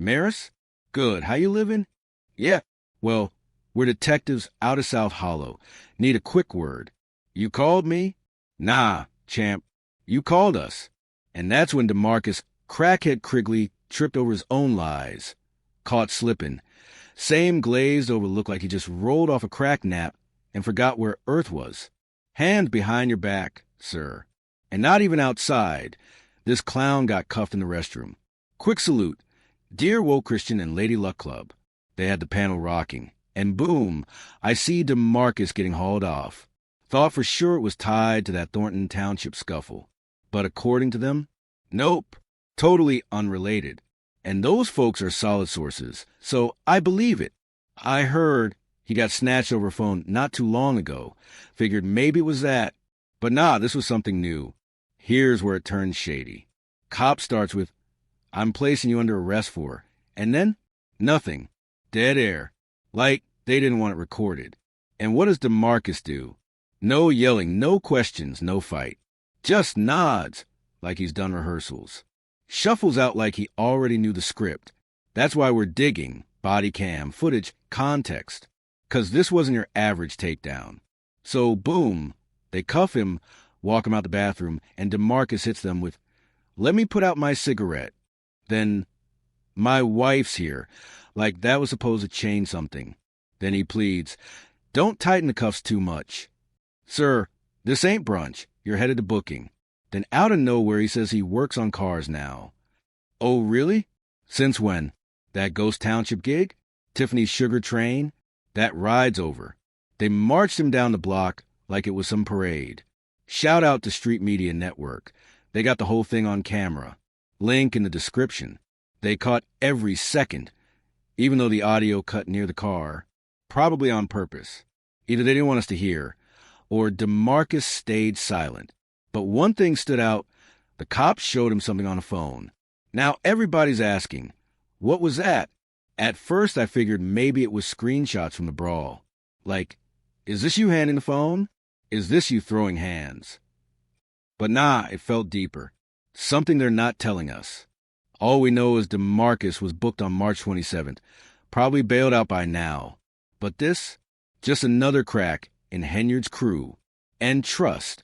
Maris? Good. How you living? Yeah. Well, we're detectives out of South Hollow. Need a quick word. You called me? Nah, champ. You called us. And that's when DeMarcus, crackhead Krigley, tripped over his own lies. Caught slipping. Same glazed over look like he just rolled off a crack nap and forgot where Earth was. Hands behind your back, sir. And not even outside. This clown got cuffed in the restroom. Quick salute. Dear Woke Christian and Lady Luck Club. They had the panel rocking. And boom, I see DeMarcus getting hauled off. Thought for sure it was tied to that Thornton Township scuffle. But according to them, nope, totally unrelated. And those folks are solid sources, so I believe it. I heard he got snatched over a phone not too long ago. Figured maybe it was that. But nah, this was something new. Here's where it turns shady. Cop starts with, I'm placing you under arrest for. And then, nothing. Dead air. Like they didn't want it recorded. And what does DeMarcus do? No yelling, no questions, no fight. Just nods, like he's done rehearsals. Shuffles out like he already knew the script. That's why we're digging, body cam, footage, context. 'Cause this wasn't your average takedown. So, boom, they cuff him, walk him out the bathroom, and DeMarcus hits them with, let me put out my cigarette. Then, my wife's here, like that was supposed to change something. Then he pleads, don't tighten the cuffs too much. Sir, this ain't brunch. You're headed to booking. Then out of nowhere, he says he works on cars now. Oh, really? Since when? That Ghost Township gig? Tiffany's sugar train? That ride's over. They marched him down the block like it was some parade. Shout out to Street Media Network. They got the whole thing on camera. Link in the description. They caught every second, even though the audio cut near the car. Probably on purpose. Either they didn't want us to hear, or DeMarcus stayed silent. But one thing stood out. The cops showed him something on a phone. Now everybody's asking, what was that? At first I figured maybe it was screenshots from the brawl. Like, is this you handing the phone? Is this you throwing hands? But nah, it felt deeper. Something they're not telling us. All we know is DeMarcus was booked on March 27th. Probably bailed out by now. But this? Just another crack in Henyard's crew. And trust.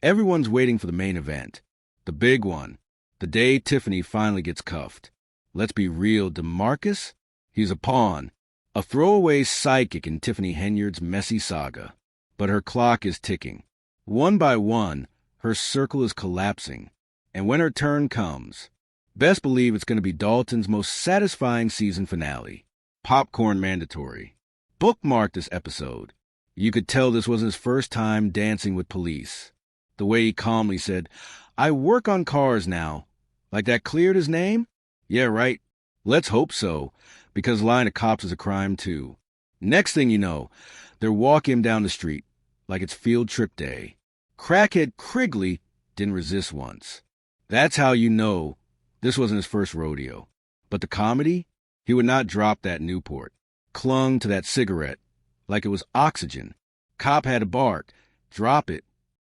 Everyone's waiting for the main event. The big one. The day Tiffany finally gets cuffed. Let's be real, DeMarcus? He's a pawn. A throwaway sidekick in Tiffany Henyard's messy saga. But her clock is ticking. One by one, her circle is collapsing. And when her turn comes, best believe it's going to be Dolton's most satisfying season finale. Popcorn mandatory. Bookmark this episode. You could tell this wasn't his first time dancing with police. The way he calmly said, I work on cars now. Like that cleared his name? Yeah, right. Let's hope so, because lying to cops is a crime too. Next thing you know, they're walking him down the street like it's field trip day. Crackhead Krigley didn't resist once. That's how you know this wasn't his first rodeo. But the comedy? He would not drop that Newport. Clung to that cigarette like it was oxygen. Cop had to bark. Drop it.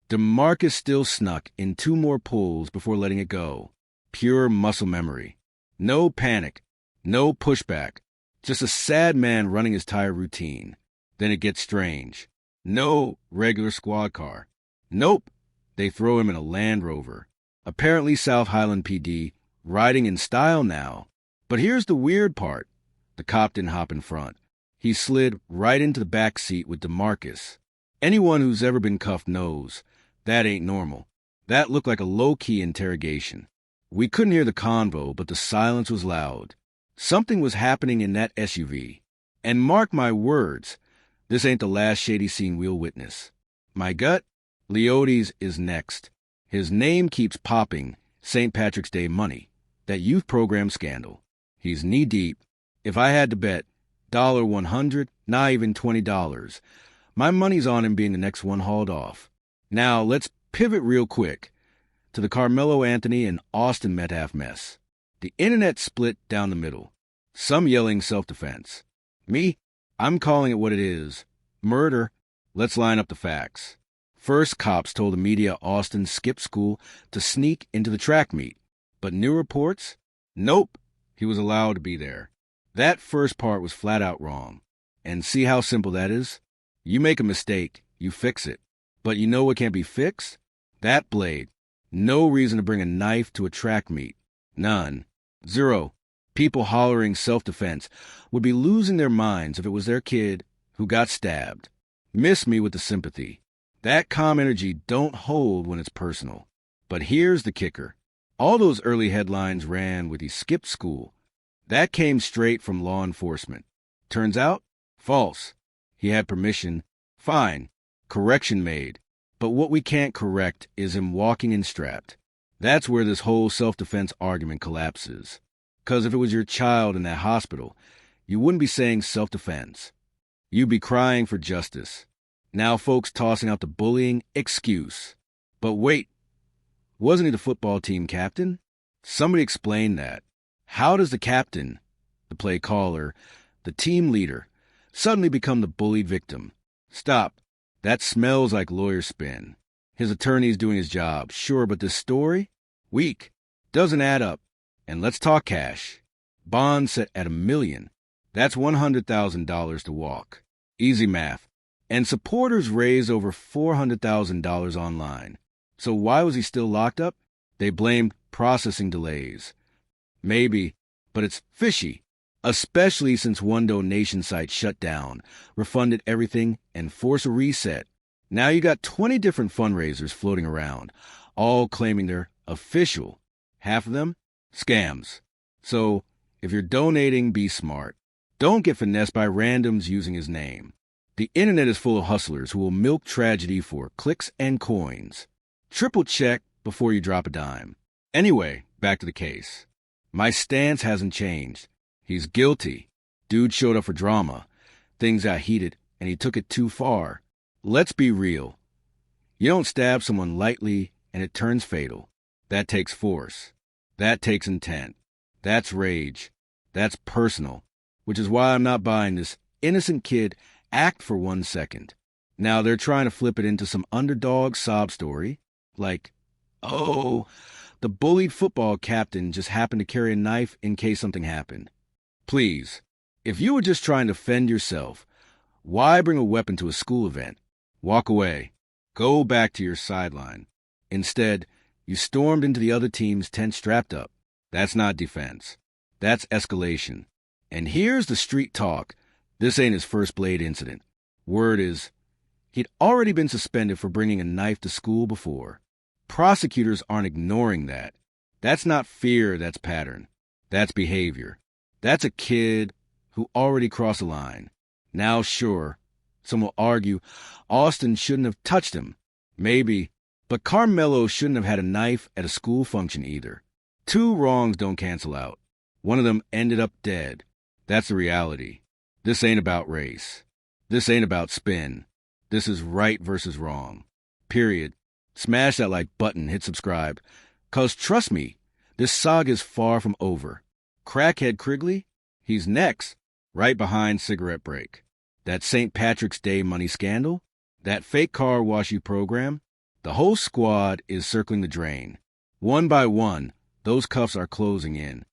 DeMarcus still snuck in 2 more pulls before letting it go. Pure muscle memory. No panic. No pushback. Just a sad man running his tire routine. Then it gets strange. No regular squad car. Nope. They throw him in a Land Rover. Apparently South Highland PD, riding in style now. But here's the weird part. The cop didn't hop in front. He slid right into the back seat with DeMarcus. Anyone who's ever been cuffed knows that ain't normal. That looked like a low-key interrogation. We couldn't hear the convo, but the silence was loud. Something was happening in that SUV. And mark my words, this ain't the last shady scene we'll witness. My gut? Leotes is next. His name keeps popping. St. Patrick's Day money. That youth program scandal. He's knee-deep. If I had to bet, $100, not even $20. My money's on him being the next one hauled off. Now, let's pivot real quick to the Karmelo Anthony and Austin Metcalf mess. The internet split down the middle. Some yelling self-defense. Me? I'm calling it what it is. Murder. Let's line up the facts. First, cops told the media Austin skipped school to sneak into the track meet. But new reports? Nope. He was allowed to be there. That first part was flat out wrong. And see how simple that is? You make a mistake, you fix it. But you know what can't be fixed? That blade. No reason to bring a knife to a track meet. None. Zero. People hollering self-defense would be losing their minds if it was their kid who got stabbed. Miss me with the sympathy. That calm energy don't hold when it's personal. But here's the kicker. All those early headlines ran with he skipped school. That came straight from law enforcement. Turns out, false. He had permission. Fine. Correction made. But what we can't correct is him walking in strapped. That's where this whole self-defense argument collapses. 'Cause if it was your child in that hospital, you wouldn't be saying self-defense. You'd be crying for justice. Now folks tossing out the bullying excuse. But wait, wasn't he the football team captain? Somebody explain that. How does the captain, the play caller, the team leader, suddenly become the bullied victim? Stop. That smells like lawyer spin. His attorney's doing his job, sure, but this story? Weak. Doesn't add up. And let's talk cash. Bond set at $1 million. That's $100,000 to walk. Easy math. And supporters raised over $400,000 online. So why was he still locked up? They blamed processing delays. Maybe, but it's fishy. Especially since one donation site shut down, refunded everything, and forced a reset. Now you got 20 different fundraisers floating around, all claiming they're official. Half of them? Scams. So, if you're donating, be smart. Don't get finessed by randoms using his name. The internet is full of hustlers who will milk tragedy for clicks and coins. Triple check before you drop a dime. Anyway, back to the case. My stance hasn't changed. He's guilty. Dude showed up for drama. Things got heated, and he took it too far. Let's be real. You don't stab someone lightly, and it turns fatal. That takes force. That takes intent. That's rage. That's personal. Which is why I'm not buying this innocent kid act for 1 second. Now they're trying to flip it into some underdog sob story. Like, oh, the bullied football captain just happened to carry a knife in case something happened. Please, if you were just trying to fend yourself, why bring a weapon to a school event? Walk away. Go back to your sideline. Instead, you stormed into the other team's tent strapped up. That's not defense. That's escalation. And here's the street talk. This ain't his first blade incident. Word is, he'd already been suspended for bringing a knife to school before. Prosecutors aren't ignoring that. That's not fear, that's pattern. That's behavior. That's a kid who already crossed a line. Now, sure, some will argue Austin shouldn't have touched him. Maybe, but Karmelo shouldn't have had a knife at a school function either. Two wrongs don't cancel out. One of them ended up dead. That's the reality. This ain't about race. This ain't about spin. This is right versus wrong. Period. Smash that like button, hit subscribe. 'Cause trust me, this saga is far from over. Crackhead Krigley? He's next, right behind Cigarette Break. That St. Patrick's Day money scandal? That fake car wash you program? The whole squad is circling the drain. One by one, those cuffs are closing in.